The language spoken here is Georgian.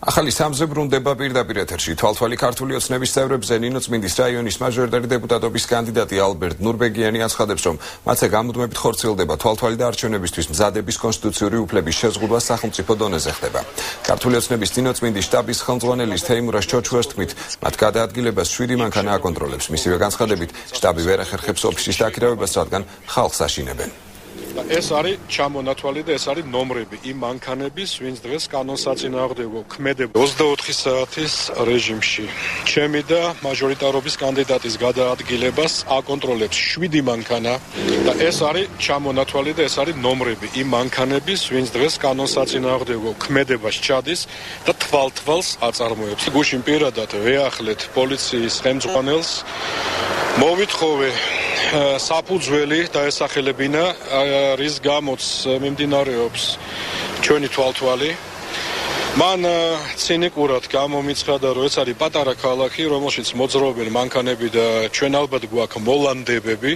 ახალი სამზე ბრუნდება პირდაპირ ეთერში. თვალთვალი ქართული ოცნების წევრებზე ნინო წმინდის რაიონის მაჟორიტარი დეპუტატობის კანდიდატი ალბერტ ნურბეგიანი აცხადებს, რომ მათზე გამუდმებით ხორციელდება თვალთვალი და არჩევნებისთვის მზადების კონსტიტუციური უფლების შეზღუდვა სახელმწიფო დონეზე ხდება. ქართული ოცნების ნინო წმინდის შტაბის ხელმძღვანელის თეიმურაზ ჩოჩუას თქმით, მათ გადაადგილებას 7 მანქანა აკონტროლებს. მისივე განცხადებით, შტაბი ვერ ახერხებს ოფისის დაქირავებას, რადგან ხალხს აშინებენ. ეს არის ჩამონათვალი და ეს არის ნომრები იმ მანქანების, ვინც დღეს კანონსაწინააღმდეგო ქმედება 24 საათის რეჟიმში. ჩემი და მაჟორიტარობის კანდიდატის გადაადგილებას აკონტროლებს 7 მანქანა და ეს არის ჩამონათვალი და ეს არის ნომრები იმ მანქანების, ვინც დღეს კანონსაწინააღმდეგო ქმედებას ჩადის და თვალთვალს აწარმოებს. გუშინ პირადად ვეახლეთ პოლიციის ხელმძღვანელს, მოვითხოვე საფუძველი დაესახელებინა, რის გამოც მიმდინარეობს ჩვენი თვალთვალი. მან ცინიკურად გამომიცხადა, რომ ეს არის პატარა ქალაქი, რომელშიც მოძრაობენ მანქანები და ჩვენ ალბათ გვაქვს მოლანდებები.